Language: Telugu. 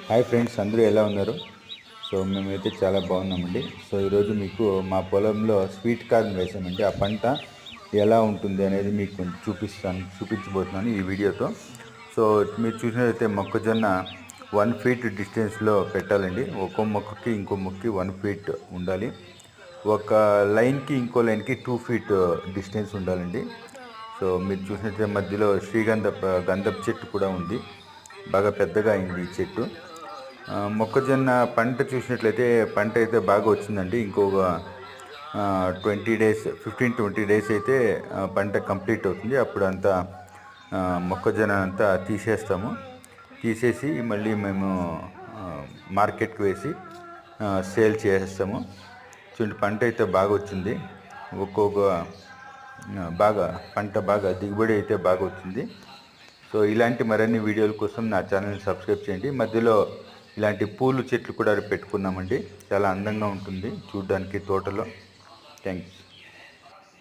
హాయ్ ఫ్రెండ్స్, అందరూ ఎలా ఉన్నారు? సో మేమైతే చాలా బాగున్నామండి. సో ఈరోజు మీకు మా పొలంలో స్వీట్ కార్న్ వేసామండి. ఆ పంట ఎలా ఉంటుంది అనేది మీకు కొంచెం చూపించబోతున్నాను ఈ వీడియోతో. సో మీరు చూసినట్లయితే మొక్కజొన్న 1 ఫీట్ డిస్టెన్స్లో పెట్టాలండి. ఒక్కో మొక్కకి ఇంకో మొక్కకి 1 ఫీట్ ఉండాలి. ఒక లైన్కి ఇంకో లైన్కి 2 ఫీట్ డిస్టెన్స్ ఉండాలండి. సో మీరు చూసినట్లయితే మధ్యలో గంధపు చెట్టు కూడా ఉంది. బాగా పెద్దగా అయింది ఈ చెట్టు. మొక్కజొన్న పంట చూసినట్లయితే పంట అయితే బాగా వచ్చిందండి. ఇంకొక 15-20 డేస్ అయితే పంట కంప్లీట్ అవుతుంది. అప్పుడు అంతా మొక్కజొన్న అంతా తీసేసి మళ్ళీ మేము మార్కెట్కి వేసి సేల్ చేసేస్తాము. చూడండి, పంట అయితే బాగా వచ్చింది. పంట బాగా దిగుబడి అయితే బాగా వచ్చింది. సో ఇలాంటి మరిన్ని వీడియోల కోసం నా ఛానల్ని సబ్స్క్రైబ్ చేయండి. మధ్యలో ఇలాంటి పూలు చెట్లు కూడా పెట్టుకున్నామండి. చాలా అందంగా ఉంటుంది చూడడానికి తోటలో. థ్యాంక్స్.